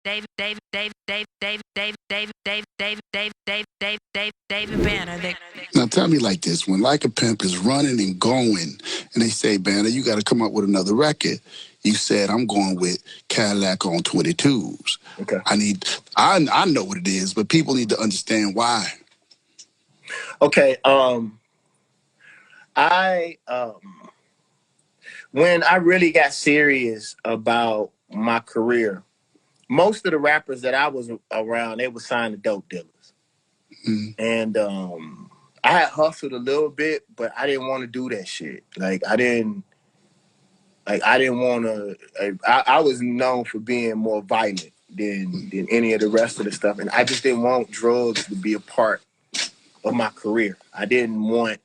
David Banner. Now tell me like this: when Like a Pimp is running and going, and they say, "Banner, you got to come up with another record," you said, "I'm going with Cadillac on 22s." Okay. I know what it is, but people need to understand why. Okay. I when I really got serious about my career, most of the rappers that I was around, they were signed to dope dealers. Mm. And I had hustled a little bit, but I didn't want to do that shit. I didn't want to. I was known for being more violent than any of the rest of the stuff, and I just didn't want drugs to be a part of my career. I didn't want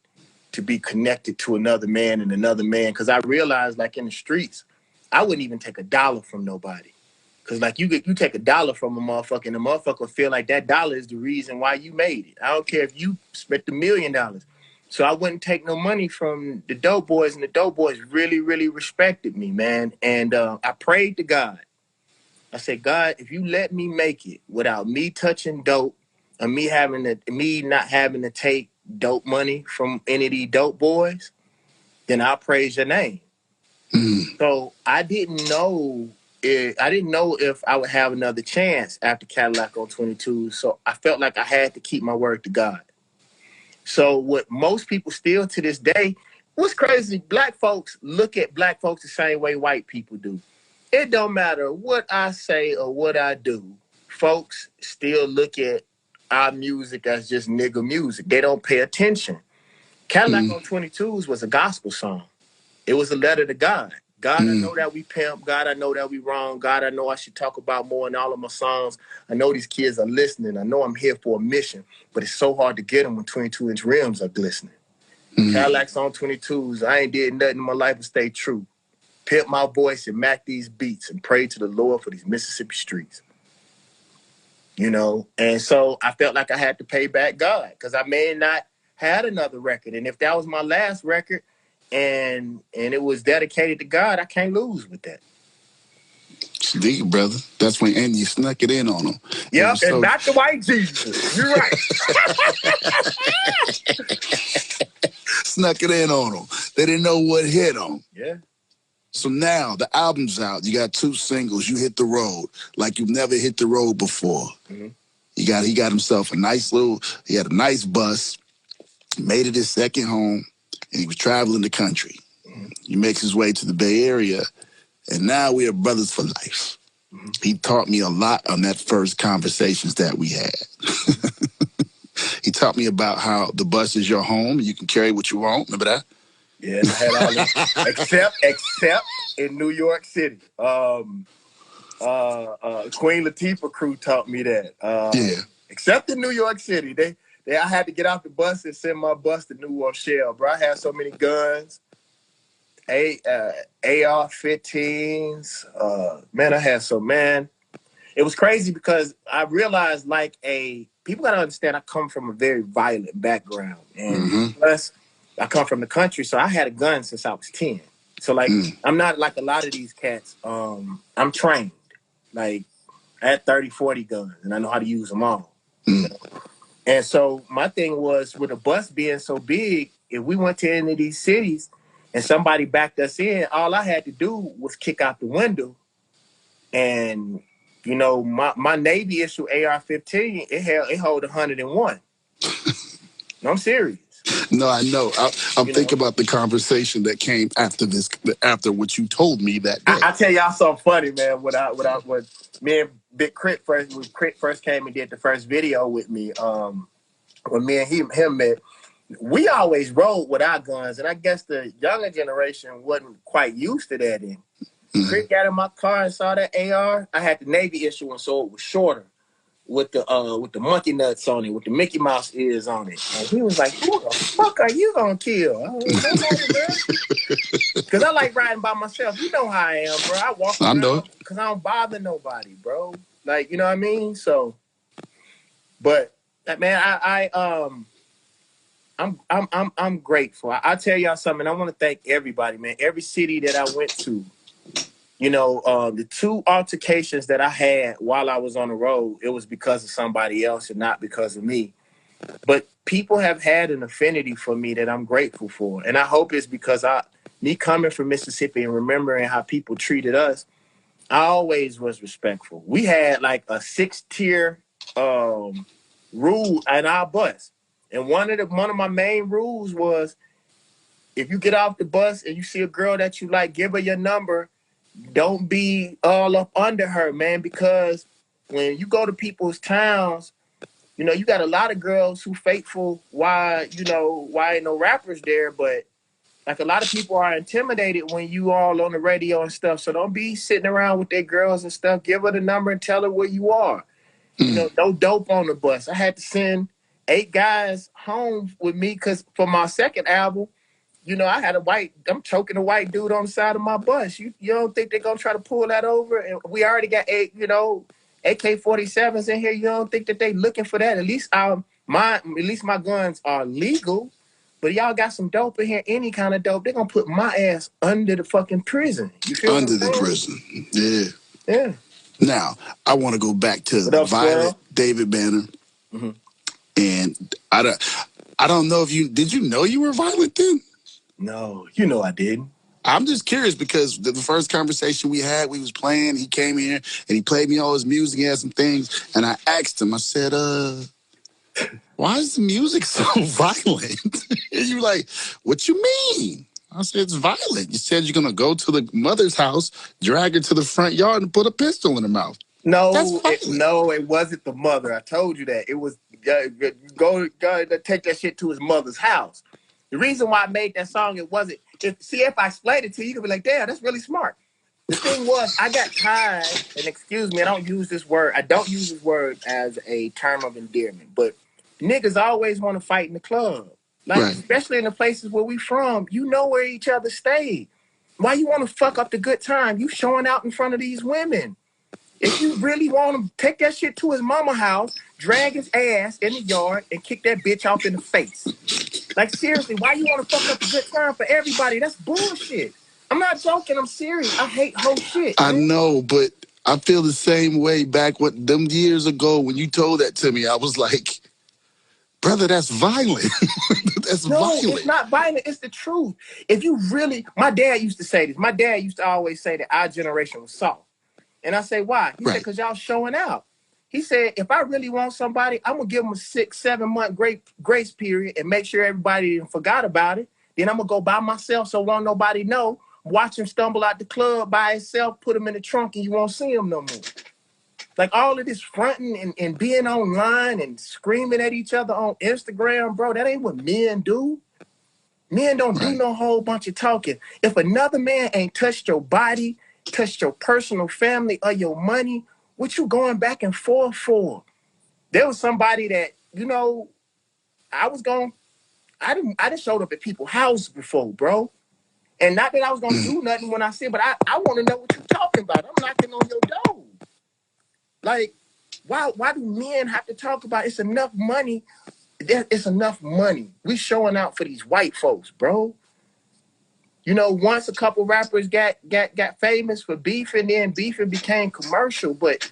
to be connected to another man and another man, because I realized, like, in the streets, I wouldn't even take $1 from nobody. Cause like you take $1 from a motherfucker, and the motherfucker feel like that dollar is the reason why you made it. I don't care if you spent $1,000,000. So I wouldn't take no money from the dope boys, and the dope boys really, really respected me, man. And I prayed to God. I said, God, if you let me make it without me touching dope, and me not having to take dope money from any of these dope boys, then I'll praise your name. Mm. So I didn't know if I would have another chance after Cadillac on 22. So I felt like I had to keep my word to God. So what most people still to this day, what's crazy, black folks look at black folks the same way white people do. It don't matter what I say or what I do, folks still look at our music as just nigga music. They don't pay attention. Cadillac on 22s was a gospel song. It was a letter to God. God, I know that we pimp. God, I know that we wrong. God, I know I should talk about more in all of my songs. I know these kids are listening. I know I'm here for a mission, but it's so hard to get them when 22-inch rims are glistening. Cadillacs on 22s. I ain't did nothing in my life but stay true. Pimp my voice and mac these beats and pray to the Lord for these Mississippi streets. You know? And so I felt like I had to pay back God, because I may not had another record. And if that was my last record, and it was dedicated to God, I can't lose with that. It's deep, brother. That's when and you snuck it in on them. Yep, and back to white Jesus. You're right. Snuck it in on them. They didn't know what hit them. Yeah. So now the album's out. You got 2 singles. You hit the road like you've never hit the road before. He got himself a nice he had a nice bus, made it his second home, and he was traveling the country. He makes his way to the Bay Area, and now we are brothers for life. He taught me a lot on that first conversations that we had. He taught me about how the bus is your home. You can carry what you want. Remember that? Yeah, and I had all this, except in New York City. Queen Latifah crew taught me that. Yeah. Except in New York City, I had to get off the bus and send my bus to New Rochelle, bro. I had so many guns, AR-15s. Man, I had man. It was crazy because I realized, people gotta understand, I come from a very violent background, and plus I come from the country, so I had a gun since I was 10. So I'm not like a lot of these cats. I'm trained. Like, I had 30, 40 guns, and I know how to use them all. You know? And so my thing was, with a bus being so big, if we went to any of these cities and somebody backed us in, all I had to do was kick out the window. And, you know, my Navy issue AR-15, it hold 101. No, I'm serious. No, I know. I'm thinking about the conversation that came after what you told me that day. I tell y'all something funny, man. When me and Big Crit first came and did the first video with me, when me and him met, we always rode with our guns, and I guess the younger generation wasn't quite used to that. And Crit got in my car and saw that AR. I had the Navy issue, and so it was shorter, with the monkey nuts on it, with the Mickey Mouse ears on it. And he was like, "Who the fuck are you gonna kill?" I was like, "Nobody, bro." Because I like riding by myself. You know how I am, bro. I walk around because I don't bother nobody, bro. Like, you know what I mean? So, but man, I'm grateful. I tell y'all something. I want to thank everybody, man. Every city that I went to, You know, the 2 altercations that I had while I was on the road, it was because of somebody else and not because of me. But people have had an affinity for me that I'm grateful for. And I hope it's because me coming from Mississippi and remembering how people treated us, I always was respectful. We had like a 6-tier rule in our bus. And one of my main rules was, if you get off the bus and you see a girl that you like, give her your number. Don't be all up under her, man, because when you go to people's towns, you know, you got a lot of girls who faithful why ain't no rappers there, but like a lot of people are intimidated when you all on the radio and stuff. So don't be sitting around with their girls and stuff. Give her the number and tell her where you are. You know, no dope on the bus. I had to send 8 guys home with me because for my second album, you know, I'm choking a white dude on the side of my bus. You don't think they're going to try to pull that over? And we already got AK-47s in here. You don't think that they looking for that? At least my guns are legal. But y'all got some dope in here, any kind of dope, they're going to put my ass under the fucking prison. You feel Under what I'm the saying? prison. Yeah. Yeah. Now, I want to go back to What up, Violent Squirrel? David Banner. And I don't know if did you know you were violent then? No, you know I didn't. I'm just curious because the first conversation we had, we was playing, he came here and he played me all his music, he had some things, and I asked him, I said, why is the music so violent? And you were like, what you mean? I said, it's violent. You said you're going to go to the mother's house, drag her to the front yard, and put a pistol in her mouth. No, it wasn't the mother. I told you that. It was go take that shit to his mother's house. The reason why I made that song, it wasn't. If I explained it to you, you could be like, damn, that's really smart. The thing was, I got tired, and excuse me, I don't use this word as a term of endearment, but niggas always want to fight in the club. Like, right. Especially in the places where we from, you know where each other stay. Why you want to fuck up the good time? You showing out in front of these women. If you really want to take that shit to his mama house, drag his ass in the yard and kick that bitch off in the face. Like, seriously, why you want to fuck up a good time for everybody? That's bullshit. I'm not joking. I'm serious. I hate whole shit. Man. I know, but I feel the same way back them years ago when you told that to me. I was like, brother, that's violent. That's violent. No, it's not violent. It's the truth. If you really, my dad used to say this. My dad used to always say that our generation was soft. And I say, why? He said, because y'all showing out. He said, if I really want somebody, I'm going to give them a 6-7 month grace period and make sure everybody forgot about it. Then I'm going to go by myself so won't nobody know. Watch him stumble out the club by himself, put him in the trunk, and you won't see him no more. Like all of this fronting and being online and screaming at each other on Instagram, bro, that ain't what men do. Men don't do no whole bunch of talking. If another man ain't touched your body, touched your personal family or your money, what you going back and forth for? There was somebody that, you know, I didn't showed up at people's houses before, bro. And not that I was gonna do nothing when I said, but I want to know what you're talking about. I'm knocking on your door. Like, why do men have to talk about it's enough money? It's enough money. We showing out for these white folks, bro. You know, once a couple rappers got famous for beefing, then beefing became commercial. But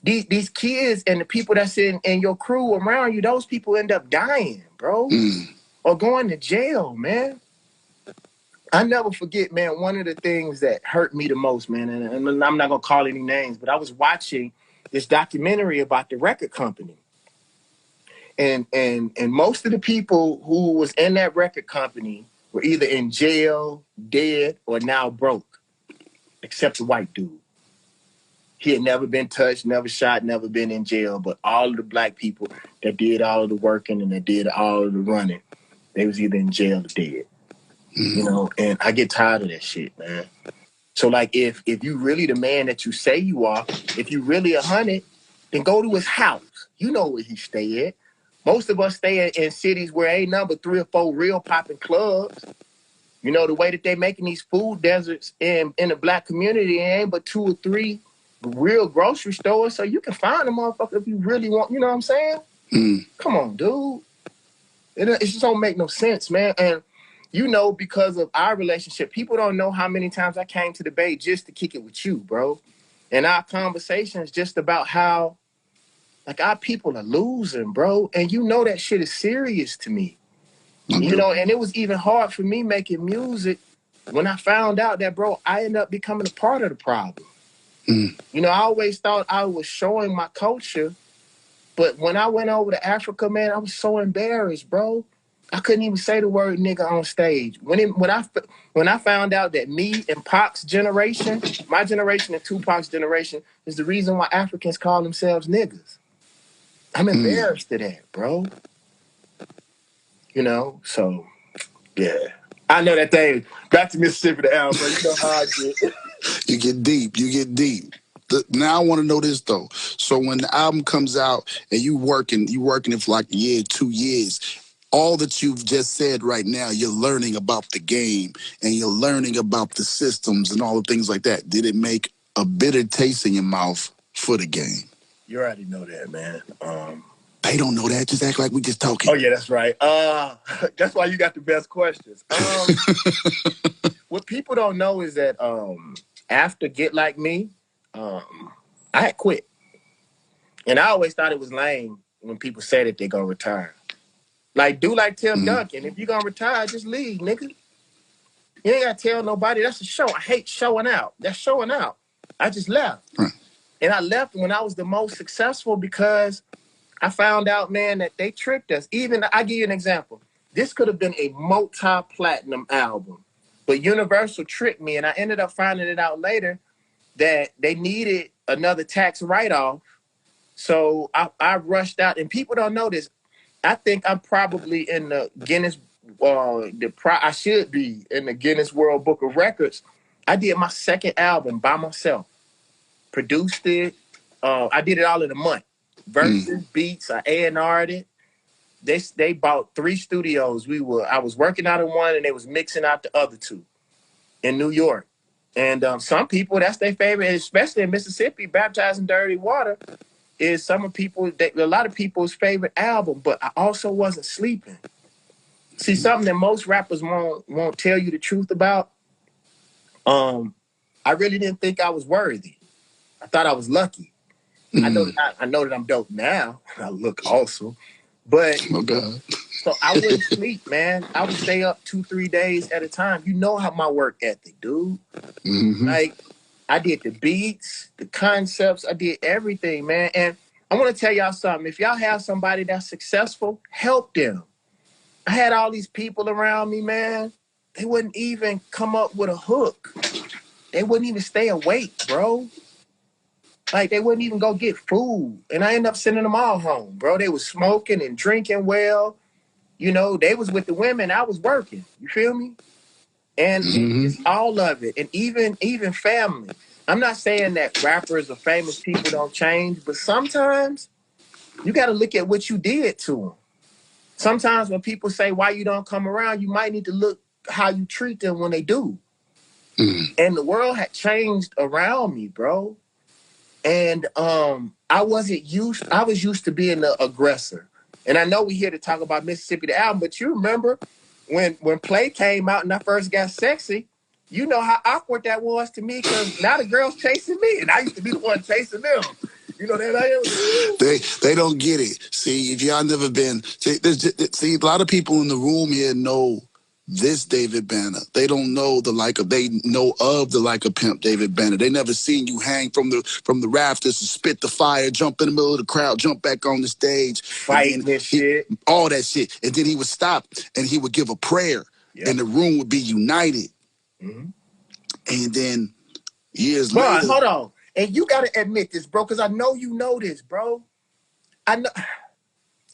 these kids and the people that's in your crew around you, those people end up dying, bro, or going to jail, man. I never forget, man, one of the things that hurt me the most, man, and I'm not going to call any names, but I was watching this documentary about the record company. And most of the people who was in that record company were either in jail, dead, or now broke, except the white dude. He had never been touched, never shot, never been in jail, but all of the black people that did all of the working and that did all of the running, they was either in jail or dead. You know, and I get tired of that shit, man. So, like, if you really the man that you say you are, if you really 100, then go to his house. You know where he stay at. Most of us stay in cities where ain't number 3 or 4 real popping clubs. You know, the way that they making these food deserts in the black community, ain't but 2 or 3 real grocery stores. So you can find a motherfucker if you really want, you know what I'm saying? Come on, dude. It just don't make no sense, man. And you know, because of our relationship, people don't know how many times I came to the Bay just to kick it with you, bro. And our conversations just about how, like, our people are losing, bro. And you know that shit is serious to me. You know, and it was even hard for me making music when I found out that, bro, I ended up becoming a part of the problem. You know, I always thought I was showing my culture, but when I went over to Africa, man, I was so embarrassed, bro. I couldn't even say the word nigga on stage. When I found out that me and Pac's generation, my generation and Tupac's generation, is the reason why Africans call themselves niggas. I'm embarrassed of that, bro. You know, so yeah. I know that thing. Back to Mississippi, the album, bro. You know how I get. You get deep. You get deep. Now I want to know this though. So when the album comes out and you working it for like a year, 2 years, all that you've just said right now, you're learning about the game and you're learning about the systems and all the things like that. Did it make a bitter taste in your mouth for the game? You already know that, man. They don't know that. Just act like we just talking. Oh yeah, that's right. That's why you got the best questions. What people don't know is that after Get Like Me, I had quit. And I always thought it was lame when people said that they're gonna retire. Like, do like Tim Duncan. If you're gonna retire, just leave, nigga. You ain't gotta tell nobody. That's a show. I hate showing out. That's showing out. I just left. Right. And I left when I was the most successful because I found out, man, that they tricked us. Even, I give you an example. This could have been a multi-platinum album, but Universal tricked me, and I ended up finding it out later that they needed another tax write-off. So I rushed out, and people don't know this. I think I'm probably in the Guinness, I should be in the Guinness World Book of Records. I did my second album by myself, produced it. I did it all in a month. Verses, beats, I A&R'd it. They bought 3 studios. I was working out in one, and they was mixing out the other 2 in New York. And some people, that's their favorite, especially in Mississippi. Baptized in Dirty Water is a lot of people's favorite album. But I also wasn't sleeping. See, something that most rappers won't tell you the truth about. I really didn't think I was worthy. I thought I was lucky. I know that I'm dope now. I look awesome. But Oh God. so I wouldn't sleep, man. I would stay up 2-3 days at a time. You know how my work ethic, dude. Like, I did the beats, the concepts, I did everything, man. And I want to tell y'all something. If y'all have somebody that's successful, help them. I had all these people around me, man. They wouldn't even come up with a hook. They wouldn't even stay awake, bro. Like, they wouldn't even go get food. And I ended up sending them all home, bro. They was smoking and drinking well. You know, they was with the women. I was working. You feel me? And it's all of it. And even family. I'm not saying that rappers or famous people don't change, but sometimes you got to look at what you did to them. Sometimes when people say why you don't come around, you might need to look how you treat them when they do. And the world had changed around me, bro. And I was used to being the aggressor. And I know we're here to talk about Mississippi the album, but you remember when Play came out and I first got sexy, you know how awkward that was to me because now the girl's chasing me and I used to be the one chasing them. You know that They don't get it. See, if y'all never been, see, a lot of people in the room here know this David Banner. They don't know they know of the like a pimp David Banner. They never seen you hang from the rafters and spit the fire, jump in the middle of the crowd, jump back on the stage, fighting this shit, all that shit, and then he would stop and he would give a prayer, and the room would be united, and then years later, hold on. And you got to admit this, bro, because I know you know this, bro. I know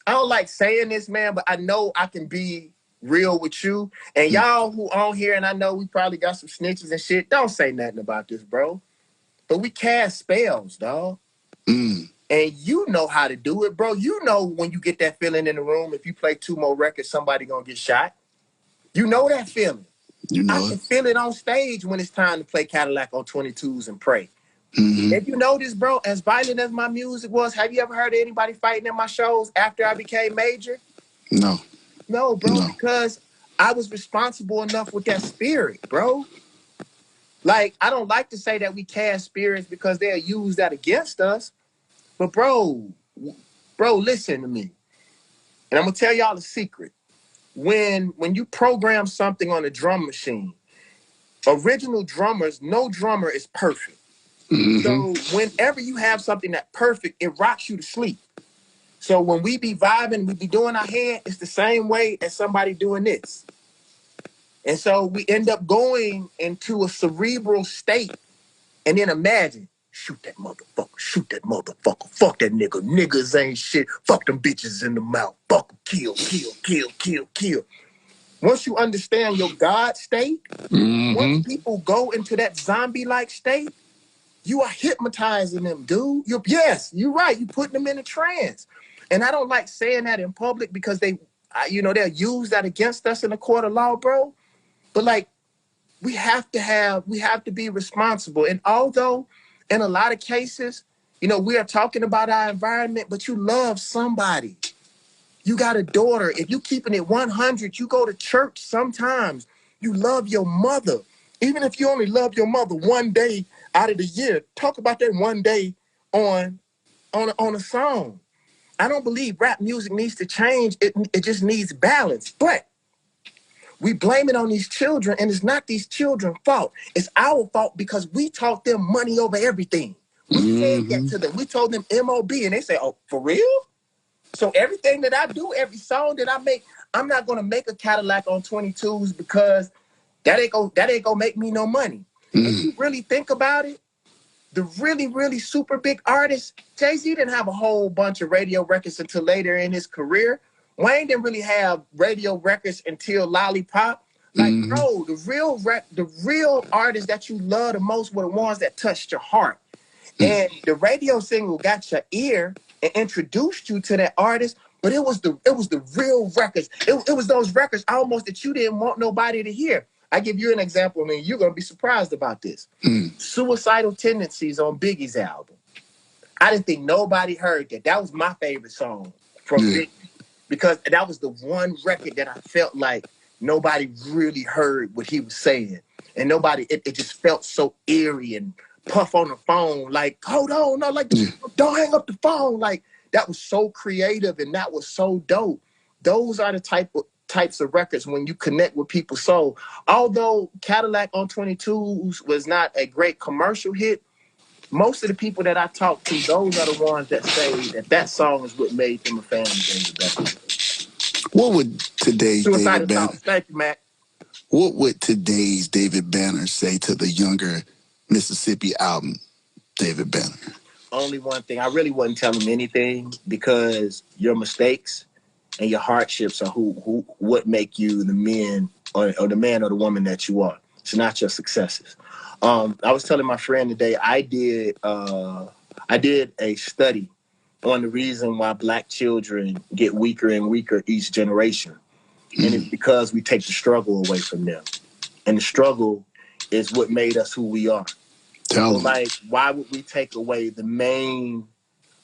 I don't like saying this, man, but I know I can be real with you. And y'all who on here, and I know we probably got some snitches and shit, don't say nothing about this, bro. But we cast spells, dog. And you know how to do it, bro. You know when you get that feeling in the room, if you play 2 more records, somebody gonna get shot. You know that feeling. You know I can feel it on stage when it's time to play Cadillac on 22s and pray. If you notice, bro, as violent as my music was, have you ever heard of anybody fighting in my shows after I became major? No. No, bro, because I was responsible enough with that spirit, bro. Like, I don't like to say that we cast spirits because they'll use that against us. But bro, listen to me. And I'm gonna tell y'all a secret. When you program something on a drum machine, original drummers, no drummer is perfect. So whenever you have something that's perfect, it rocks you to sleep. So when we be vibing, we be doing our hand, it's the same way as somebody doing this. And so we end up going into a cerebral state. And then imagine, shoot that motherfucker, fuck that nigga. Niggas ain't shit. Fuck them bitches in the mouth. Fuck them, kill. Once you understand your God state, once people go into that zombie-like state, you are hypnotizing them, dude. Yes, you're right. You putting them in a trance. And I don't like saying that in public because they'll use that against us in the court of law, bro. But like, we have to be responsible. And although in a lot of cases, we are talking about our environment, but you love somebody. You got a daughter. If you keeping it 100, you go to church sometimes. You love your mother. Even if you only love your mother one day out of the year, talk about that one day on a song. I don't believe rap music needs to change. It just needs balance. But we blame it on these children, and it's not these children's fault. It's our fault because we taught them money over everything. We said that to them. We told them MOB, and they say, oh, for real? So everything that I do, every song that I make, I'm not gonna make a Cadillac on 22s because that ain't gonna make me no money. If you really think about it, the really, really super big artists, Jay-Z didn't have a whole bunch of radio records until later in his career. Wayne didn't really have radio records until Lollipop. Like, bro, the real artists that you love the most were the ones that touched your heart. And the radio single got your ear and introduced you to that artist, but it was the real records. It was those records almost that you didn't want nobody to hear. I give you an example, and you're gonna be surprised about this. Suicidal Tendencies on Biggie's album. I didn't think nobody heard that. That was my favorite song from Biggie because that was the one record that I felt like nobody really heard what he was saying. And it just felt so eerie and Puff on the phone, like, hold on, no, like, don't hang up the phone. Like, that was so creative and that was so dope. Those are the types of records when you connect with people's soul. Although Cadillac on 22s was not a great commercial hit, most of the people that I talk to, those are the ones that say that song is what made them a fan of David Banner. What would today's Suicidal David Banner? Thoughts. Thank you, Matt. What would today's David Banner say to the younger Mississippi album, David Banner? Only one thing. I really wouldn't tell him anything because your mistakes and your hardships are what make you the man or the man or the woman that you are. It's not your successes. I was telling my friend today I did a study on the reason why Black children get weaker and weaker each generation, and it's because we take the struggle away from them, and the struggle is what made us who we are. Tell them. Like, why would we take away the main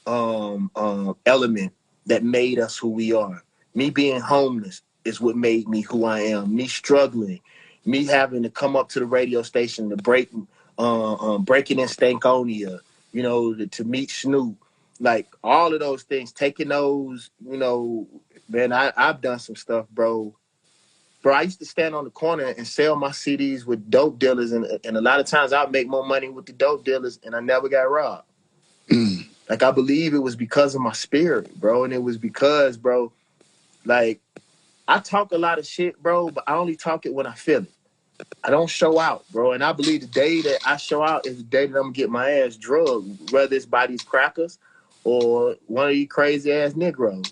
element that made us who we are? Me being homeless is what made me who I am. Me struggling, me having to come up to the radio station to breaking in Stankonia, to meet Snoop, like all of those things, taking those, man, I've done some stuff, bro. Bro, I used to stand on the corner and sell my CDs with dope dealers, and a lot of times I'd make more money with the dope dealers, and I never got robbed. Like, I believe it was because of my spirit, bro, and it was because, bro, like, I talk a lot of shit, bro, but I only talk it when I feel it. I don't show out, bro, and I believe the day that I show out is the day that I'm gonna get my ass drugged, whether it's by these crackers or one of these crazy-ass Negroes.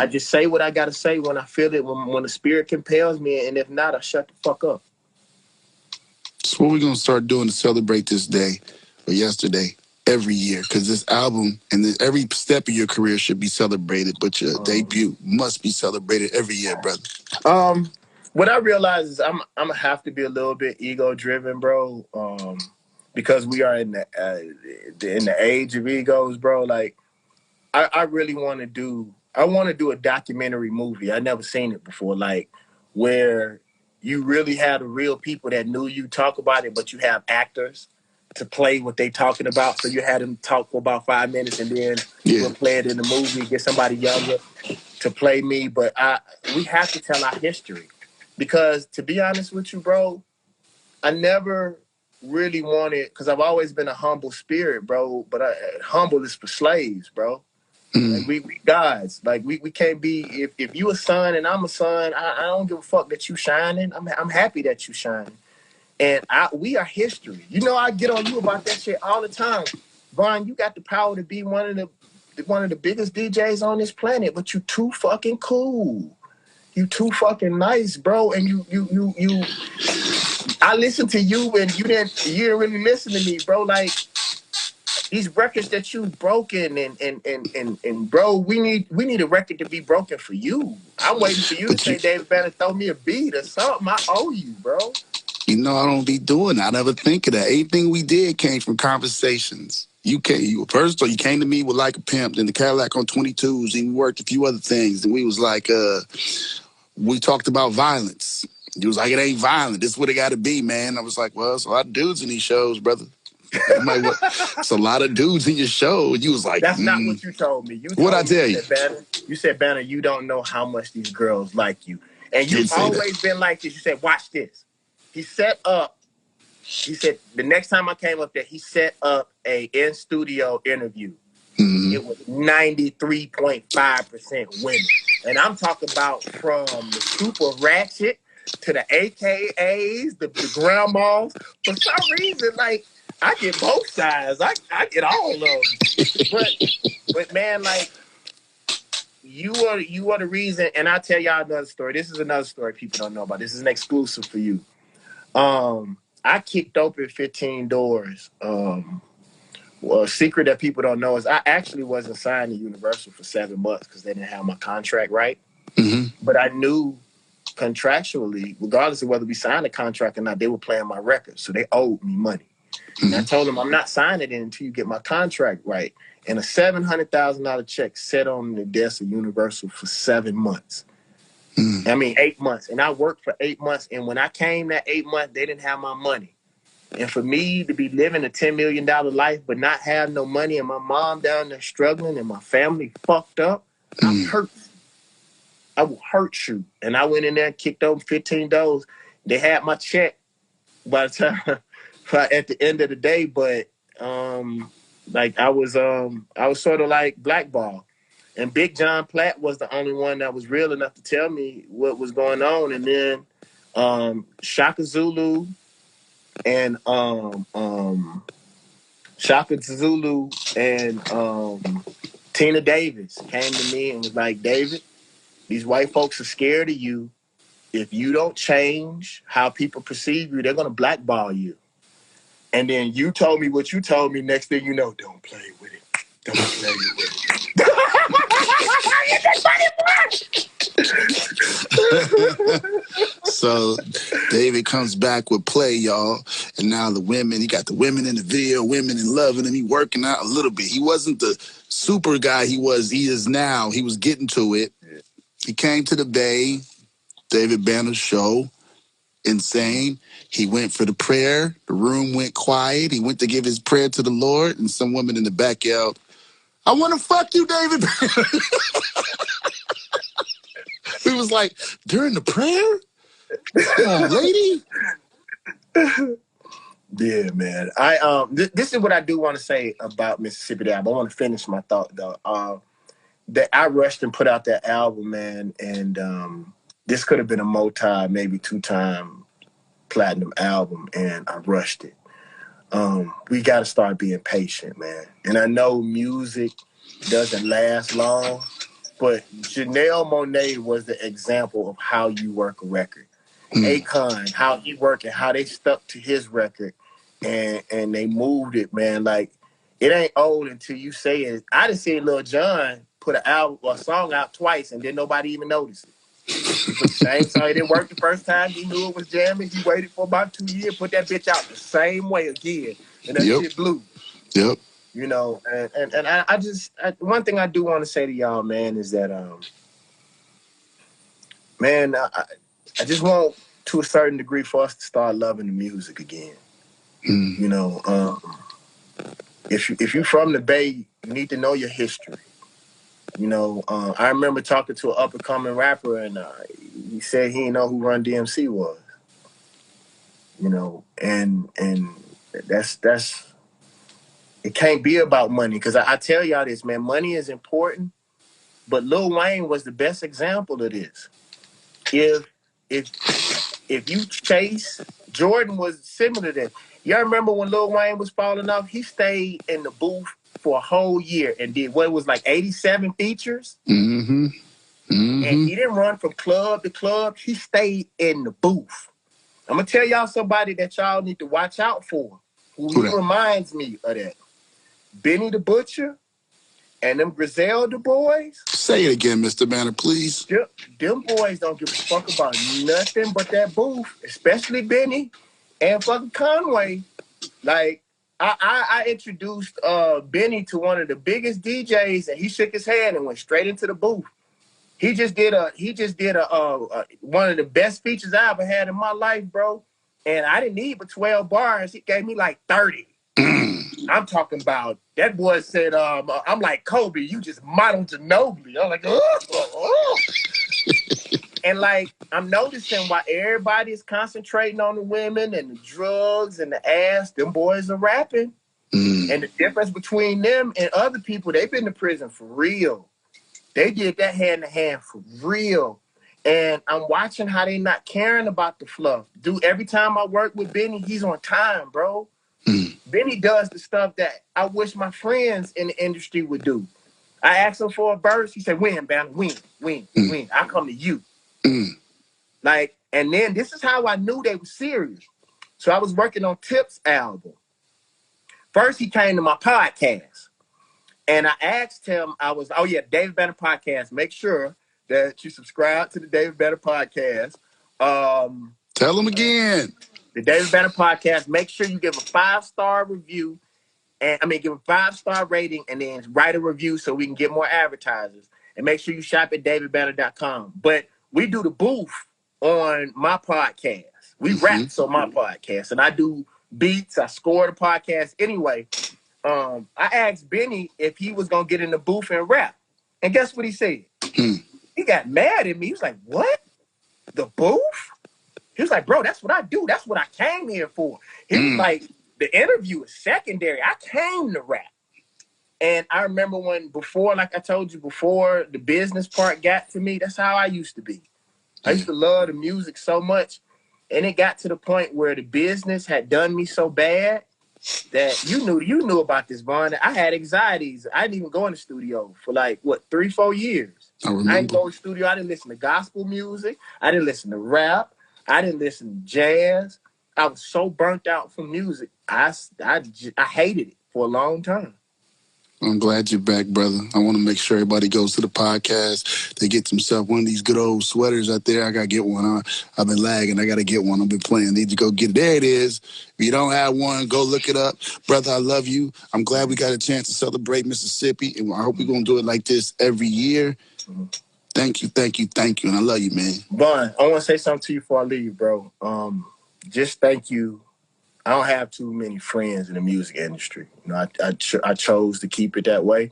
I just say what I gotta say when I feel it, when the spirit compels me, and if not, I shut the fuck up. So what we're going to start doing to celebrate this day or yesterday every year, because this album and every step of your career should be celebrated, but your debut must be celebrated every year, brother. What I realize is I'm gonna have to be a little bit ego-driven, bro, because we are in the age of egos, bro. Like, I really want to do a documentary movie. I never seen it before. Like, where you really had the real people that knew you talk about it, but you have actors to play what they talking about. So you had them talk for about 5 minutes, and then Yeah. we'll play it in the movie. Get somebody younger to play me, but we have to tell our history, because to be honest with you, bro, I never really wanted, because I've always been a humble spirit, bro. But humble is for slaves, bro. Like we guys, like we can't be. If you a son and I'm a son, I don't give a fuck that you shining. I'm happy that you shining, and we are history. You know, I get on you about that shit all the time. Vaughn, you got the power to be one of the biggest DJs on this planet, but you too fucking cool. You too fucking nice, bro. And you. I listened to you and you didn't really listen to me, bro. Like these records that you've broken and bro, we need a record to be broken for you. I'm waiting for you to say, David Banner, throw me a beat or something. I owe you, bro. You know, I don't be doing that. I never think of that. Everything we did came from conversations. You first, you came to me with Like a Pimp, then the Cadillac on 22s, and we worked a few other things. And we was like, we talked about violence. You was like, it ain't violent. This is what it got to be, man. I was like, well, it's a lot of dudes in these shows, brother. It's a lot of dudes in your show. And you was like, that's not what you told me. You What'd told I tell me, you? You said, Banner, you don't know how much these girls like you. And you've always been like this. You said, watch this. He said, the next time I came up there, he set up a in-studio interview. Mm-hmm. It was 93.5% women. And I'm talking about from the super ratchet to the AKAs, the grandmas. For some reason, like, I get both sides. I get all of them. But man, like, you are the reason, and I'll tell y'all another story. This is another story people don't know about. This is an exclusive for you. I kicked open 15 doors. Well, a secret that people don't know is I actually wasn't signed to Universal for 7 months because they didn't have my contract right. Mm-hmm. But I knew contractually, regardless of whether we signed a contract or not, they were playing my record. So they owed me money. Mm-hmm. And I told them, I'm not signing it until you get my contract right. And a $700,000 check sat on the desk of Universal for 7 months. I mean, 8 months. And I worked for 8 months. And when I came that 8 months, they didn't have my money. And for me to be living a $10 million life but not have no money, and my mom down there struggling and my family fucked up, I hurt. I will hurt you. And I went in there and kicked over 15 doors. They had my check by the time at the end of the day, but like I was sort of like blackballed. And Big John Platt was the only one that was real enough to tell me what was going on. And then Shaka Zulu and Shaka Zulu and Tina Davis came to me and was like, David, these white folks are scared of you. If you don't change how people perceive you, they're going to blackball you. And then you told me what you told me. Next thing you know, don't play with it. Don't play with it. So David comes back with Play, y'all. And now the women, he got the women in the video, women in loving him. He working out a little bit. He wasn't the super guy he is now. He was getting to it. He came to the Bay, David Banner's show. Insane. He went for the prayer. The room went quiet. He went to give his prayer to the Lord, and some woman in the back yelled, I want to fuck you, David Banner. He was like, during the prayer? Come on, lady. Yeah, man. This is what I do want to say about Mississippi Dab. I want to finish my thought though. That I rushed and put out that album, man, and this could have been a maybe 2-time platinum album, and I rushed it. We got to start being patient, man. And I know music doesn't last long, but Janelle Monáe was the example of how you work a record. Akon, how he worked and how they stuck to his record and they moved it, man. Like, it ain't old until you say it. I done seen Lil Jon put an album or a song out twice and then nobody even noticed it. He put the same song. It didn't work the first time. He knew it was jamming. He waited for about 2 years, put that bitch out the same way again. And that shit blew. Yep. You know, and I just one thing I do want to say to y'all, man, is that man, I just want, to a certain degree, for us to start loving the music again. Mm. You know, if you're from the Bay, you need to know your history. You know, I remember talking to an up and coming rapper, and he said he didn't know who Run DMC was. You know, and that's it can't be about money, because I tell y'all this, man. Money is important, but Lil Wayne was the best example of this. If if if you chase, Jordan was similar to that. Y'all remember when Lil Wayne was falling off? He stayed in the booth for a whole year and did what was like 87 features. Mm-hmm. And Mm-hmm. he didn't run from club to club. He stayed in the booth. I'm gonna tell y'all somebody that y'all need to watch out for. Who he reminds me of that. Benny the Butcher and them Griselda boys. Say it again, Mr. Banner, please. Them boys don't give a fuck about nothing but that booth, especially Benny and fucking Conway. Like, I introduced Benny to one of the biggest DJs, and he shook his hand and went straight into the booth. He just did one of the best features I ever had in my life, bro. And I didn't need but 12 bars. He gave me like 30. I'm talking about, that boy said, I'm like Kobe, you just modeled Ginobili. I'm like, oh. And like, I'm noticing why everybody is concentrating on the women and the drugs and the ass. Them boys are rapping. And the difference between them and other people, they've been to prison for real. They did that hand to hand for real. And I'm watching how they not caring about the fluff. Dude, every time I work with Benny, he's on time, bro. Benny does the stuff that I wish my friends in the industry would do. I asked him for a verse. He said, win, Banner, win. I come to you. Like, and then this is how I knew they were serious. So I was working on Tip's album. First, he came to my podcast. And I asked him, David Banner Podcast. Make sure that you subscribe to the David Banner Podcast. Tell him again. The David Banner Podcast. Make sure you give a 5-star review. Give a 5-star rating and then write a review so we can get more advertisers. And make sure you shop at davidbanner.com. But we do the booth on my podcast. We rap on my podcast. And I do beats. I score the podcast. Anyway, I asked Benny if he was going to get in the booth and rap. And guess what he said? He got mad at me. He was like, what? The booth? He was like, bro, that's what I do. That's what I came here for. He was like, the interview is secondary. I came to rap. And I remember like I told you before, the business part got to me. That's how I used to be. I used to love the music so much. And it got to the point where the business had done me so bad that you knew about this, Vaughn. I had anxieties. I didn't even go in the studio for 3-4 years. I didn't go to the studio. I didn't listen to gospel music. I didn't listen to rap. I didn't listen to jazz. I was so burnt out from music. I hated it for a long time. I'm glad you're back, brother. I want to make sure everybody goes to the podcast. They get themselves one of these good old sweaters out there. I got to get one on. I've been lagging. I got to get one. I've been playing. Need to go get it. There it is. If you don't have one, go look it up. Brother, I love you. I'm glad we got a chance to celebrate Mississippi, and I hope we're going to do it like this every year. Thank you. And I love you, man. Vaughn, I want to say something to you before I leave, bro. Just thank you. I don't have too many friends in the music industry. You know, I chose to keep it that way.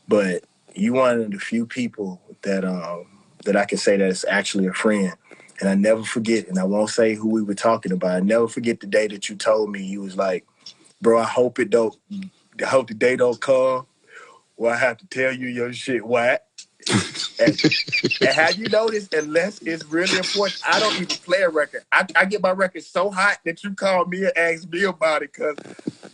But you one of the few people that I can say that is actually a friend. And I never forget, and I won't say who we were talking about. I never forget the day that you told me, you was like, bro, I hope the day don't come where I have to tell you your shit whack. And have you noticed, unless it's really important, I don't even play a record. I get my record so hot that you call me and ask me about it, because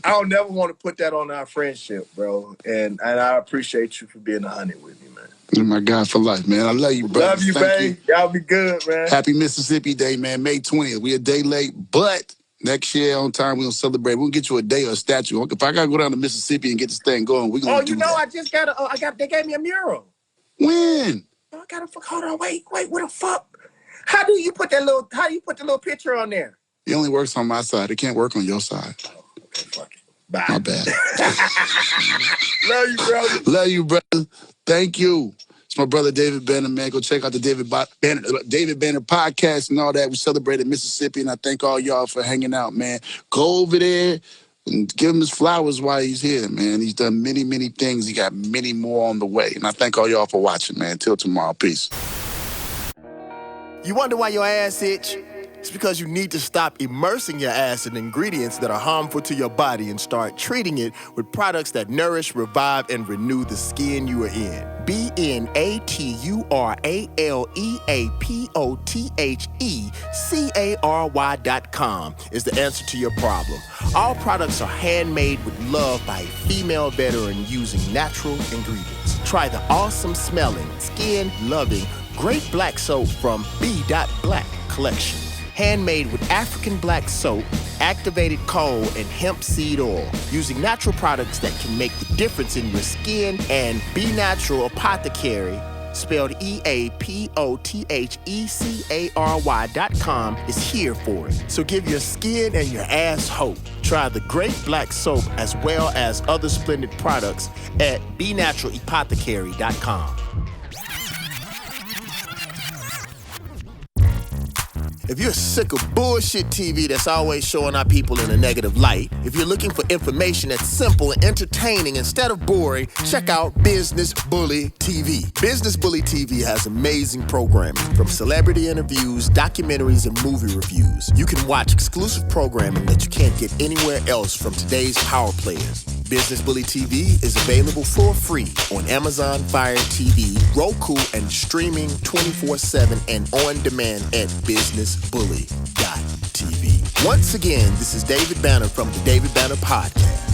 I don't never want to put that on our friendship, bro. And I appreciate you for being 100 with me, man. You're my guy for life, man. I love you, brother. Love you, babe. Y'all be good, man. Happy Mississippi Day, man. May 20th. We a day late, but next year on time we're gonna celebrate. We'll get you a day or a statue. If I gotta go down to Mississippi and get this thing going, we're gonna do that. I just got they gave me a mural. When? I gotta hold on, wait, what the fuck? How do you put the little picture on there? It only works on my side. It can't work on your side. Oh, okay, fuck it. Bye. My bad. Love you, brother. Love you, brother. Thank you. It's my brother David Banner, man. Go check out the David Banner podcast and all that. We celebrated Mississippi, and I thank all y'all for hanging out, man. Go over there and give him his flowers while he's here, man. He's done many, many things. He got many more on the way. And I thank all y'all for watching, man. Till tomorrow. Peace. You wonder why your ass itch? It's because you need to stop immersing your ass in ingredients that are harmful to your body and start treating it with products that nourish, revive, and renew the skin you are in. BNATURALEAPOTHECARY.com is the answer to your problem. All products are handmade with love by a female veteran using natural ingredients. Try the awesome smelling, skin loving, great black soap from B.Black collection. Handmade with African black soap, activated coal, and hemp seed oil. Using natural products that can make the difference in your skin, and Be Natural Apothecary, spelled EAPOTHECARY.com, is here for it. So give your skin and your ass hope. Try the great black soap as well as other splendid products at BeNaturalapothecary.com. If you're sick of bullshit TV that's always showing our people in a negative light, if you're looking for information that's simple and entertaining instead of boring, check out Business Bully TV. Business Bully TV has amazing programming, from celebrity interviews, documentaries, and movie reviews. You can watch exclusive programming that you can't get anywhere else from today's power players. Business Bully TV is available for free on Amazon Fire TV, Roku, and streaming 24/7 and on demand at businessbully.tv. Once again, this is David Banner from the David Banner Podcast.